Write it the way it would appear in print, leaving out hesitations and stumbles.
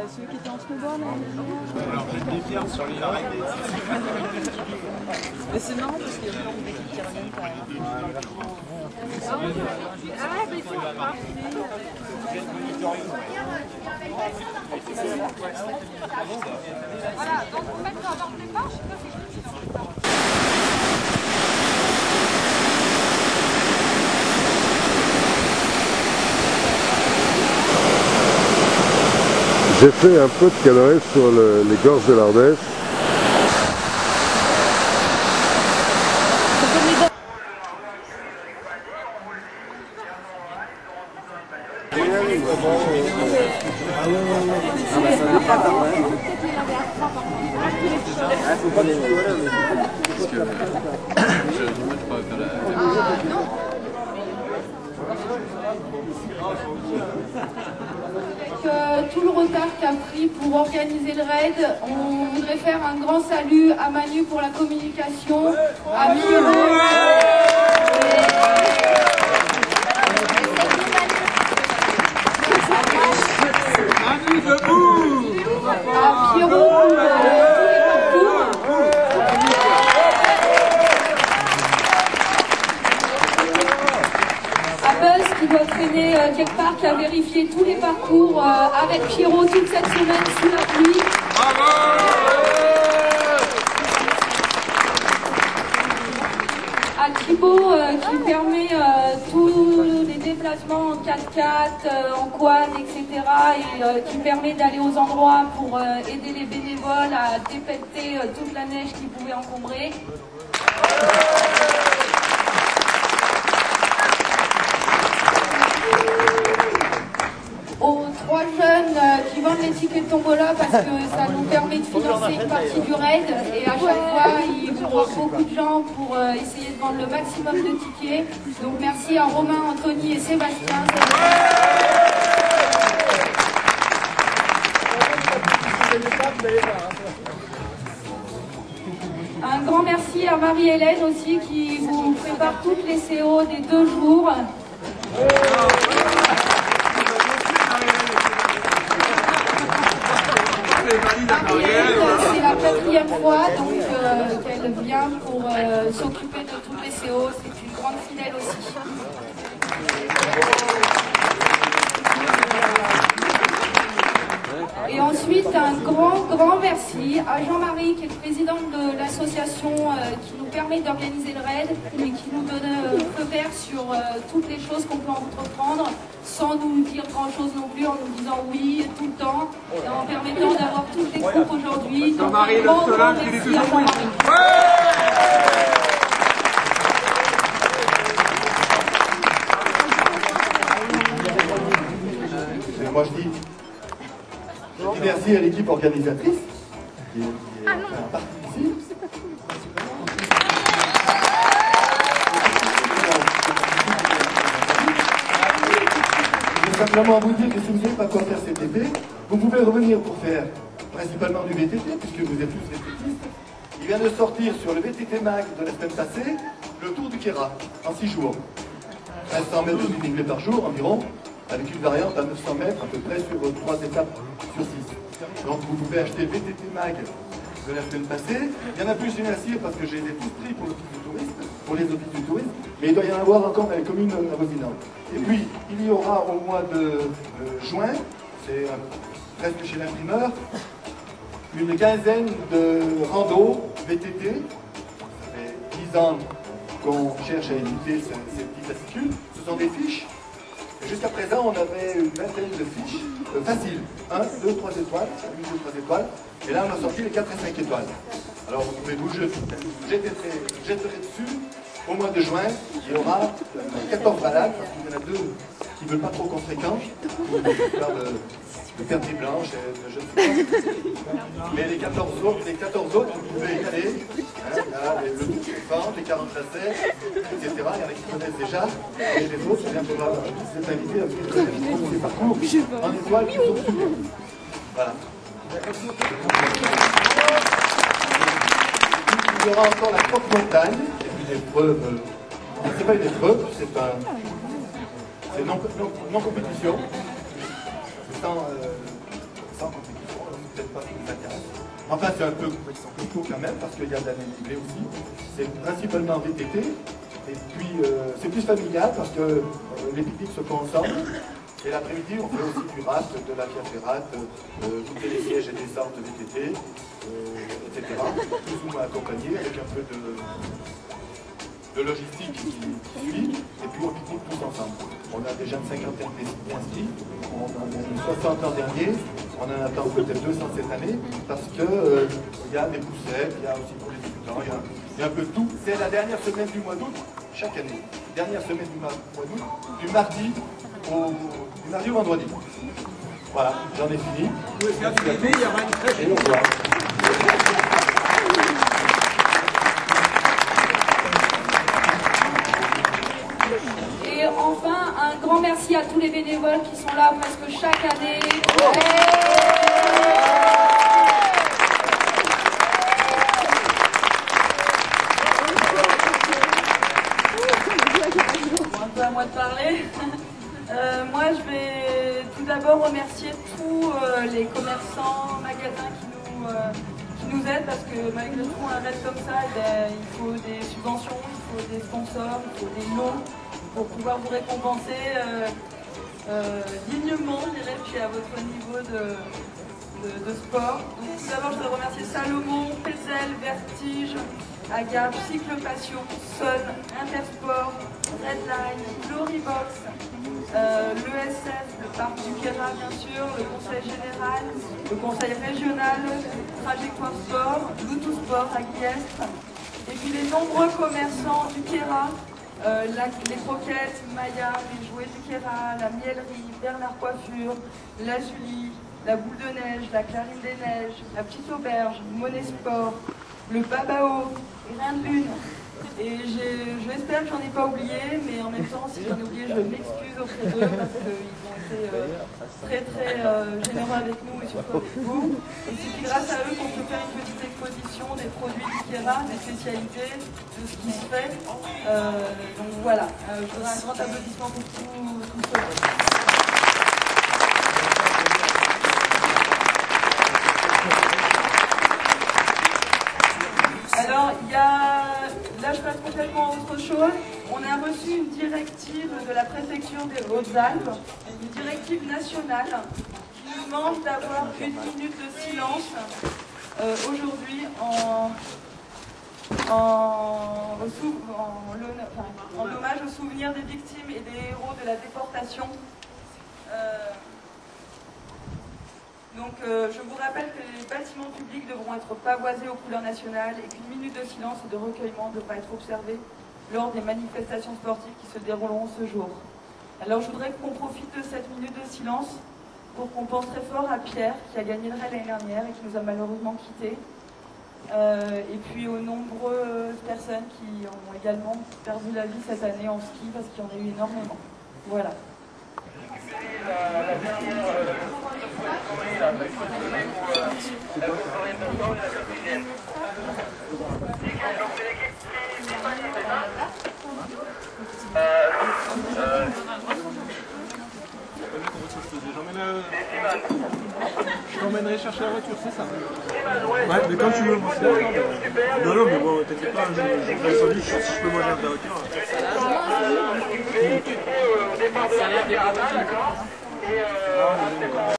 Celui qui était entre bord là. Alors j'ai des pierres sur l'île arrêtée. Mais c'est marrant parce qu'il y a plein de mecs qui reviennent quand même. Voilà, donc vous mettez dans le départ, je sais pas si je suis dans le départ. J'ai fait un peu de canoë sur les gorges de l'Ardèche. Avec tout le retard qu'a pris pour organiser le raid, on voudrait faire un grand salut à Manu pour la communication, à Pierrot, à Pierrot pour tous les parcours. Buzz qui doit traîner quelque part, qui a vérifié tous les parcours avec Pierrot toute cette semaine sous la pluie. À Thibaut qui permet tous les déplacements en 4x4, en quad, etc. et qui permet d'aller aux endroits pour aider les bénévoles à dépecter toute la neige qui pouvait encombrer. Aux 3 jeunes qui vendent les tickets de tombola parce que ça nous permet de financer une partie du raid et à chaque fois ils voient beaucoup de gens pour essayer de vendre le maximum de tickets. Donc merci à Romain, Anthony et Sébastien. Un grand merci à Marie-Hélène aussi qui vous prépare toutes les CO des 2 jours. C'est la 4e fois donc qu'elle vient pour s'occuper de toutes les CO. C'est une grande fidèle aussi. Et ensuite, un grand merci à Jean-Marie, qui est le président de l'association qui nous permet d'organiser le raid et qui nous donne feu vert sur toutes les choses qu'on peut entreprendre, sans nous dire grand-chose non plus, en nous disant oui tout le temps, et en permettant d'avoir toutes les groupes aujourd'hui. Donc, un grand merci à Jean-Marie. Moi je dis merci à l'équipe organisatrice qui est en partie ici. Je vais simplement vous dire que si vous ne savez pas quoi faire cet été, vous pouvez revenir pour faire principalement du VTT, puisque vous êtes tous VTTistes. Il vient de sortir sur le VTT Mag de la semaine passée le Tour du Kéra en 6 jours. 1500 mètres de dénivelé par jour environ, avec une variante à 900 mètres à peu près sur 3 étapes sur 6. Donc vous pouvez acheter le VTT Mag de la semaine passée. Il y en a plus, je viens à dire, parce que j'ai les tous pris pour l'office du tourisme, pour les offices du tourisme, mais il doit y en avoir encore dans les communes avoisinantes. Et puis, il y aura au mois de juin, c'est presque chez l'imprimeur, une quinzaine de randos VTT. Ça fait 10 ans qu'on cherche à éviter ces petits fascicules. Ce sont des fiches. Jusqu'à présent, on avait une vingtaine de fiches faciles. 1, 2, 3 étoiles, 1, 2, 3 étoiles. Et là, on a sorti les 4 et 5 étoiles. Alors, vous pouvez vous jeter dessus. Au mois de juin, il y aura 14 balades, parce qu'il y en a 2 qui ne veulent pas trop qu'on fréquente. De perdrix blanche, de je ne sais pas. Mais les 14 autres, vous pouvez y aller. Hein, le Tour de Fente, les 40 lacets, etc. Il y en a qui connaissent déjà. Et les autres, c'est bien pour vous êtes invités à vivre ces parcours en étoile qui sont super. Voilà. Il y aura encore la Croque Montagne, qui est plus une épreuve. C'est pas une épreuve, c'est non compétition. Sans compétition, alors c'est peut-être pas ce qui nous intéresse. Enfin, c'est un peu court quand même, parce qu'il y a de la dénivelé aussi. C'est principalement VTT, et puis c'est plus familial, parce que les pique-niques se font ensemble. Et l'après-midi, on fait aussi du raft, de la via ferrate, monter les sièges et descentes de VTT, etc. Plus ou moins accompagné, avec un peu de logistique qui suit, et puis on pique-nique tous ensemble. On a déjà une cinquantaine d'inscrits, on en a eu 60 l'an dernier, on en attend peut-être 200 cette année, parce que il y a des poussettes, il y a aussi pour les débutants, il y a un peu de tout. C'est la dernière semaine du mois d'août, chaque année. Dernière semaine du mois d'août, du mardi au vendredi. Voilà, j'en ai fini. Vous pouvez faire du bébé, il y aura une crèche. Et au revoir. Et enfin, un grand merci à tous les bénévoles qui sont là presque chaque année. Un peu à moi de parler. Moi, je vais tout d'abord remercier tous les commerçants, magasins qui nous aident, parce que malgré tout, un raid comme ça, il faut des subventions, il faut des sponsors, il faut des lots pour pouvoir vous récompenser dignement, je dirais, puis à votre niveau de sport. Donc, tout d'abord, je voudrais remercier Salomon, Pezel, Vertige, Agap, Cycle Passion, Sun, Intersport, Redline, Glorybox, l'ESF, le parc du Queyras bien sûr, le conseil général, le conseil régional, Trajectoire Sport, Bluetooth Sport à Guiestre, et puis les nombreux commerçants du Queyras, les croquettes, Maya, les jouets du Queyras, la miellerie, Bernard Coiffure, la Julie, la boule de neige, la clarine des neiges, la petite auberge, Monet Sport, le Babao, Grain de Lune. Et j'espère que j'en ai pas oublié, mais en même temps, si j'en ai oublié, je m'excuse auprès d'eux parce qu'ils ont été très généreux avec nous et surtout avec vous. Et c'est grâce à eux qu'on peut faire une petite exposition des produits du Queyras, des spécialités, de ce qui se fait. Donc voilà, je voudrais un grand applaudissement pour tout cela. Alors, là je passe complètement à autre chose. On a reçu une directive de la préfecture des Hautes-Alpes, une directive nationale qui nous demande d'avoir une minute de silence aujourd'hui en hommage au souvenir des victimes et des héros de la déportation. Donc je vous rappelle que les bâtiments publics devront être pavoisés aux couleurs nationales et qu'une minute de silence et de recueillement devra être observée lors des manifestations sportives qui se dérouleront ce jour. Alors je voudrais qu'on profite de cette minute de silence pour qu'on pense très fort à Pierre qui a gagné le raid l'année dernière et qui nous a malheureusement quittés. Et puis aux nombreuses personnes qui ont également perdu la vie cette année en ski parce qu'il y en a eu énormément. Voilà. Je t'emmènerai chercher la voiture, c'est ça? Ouais, mais quand tu veux, moi c'est d'accord. Non, mais bon, t'inquiète pas, je vais sans doute, si je peux manger dans ta voiture. Au départ de la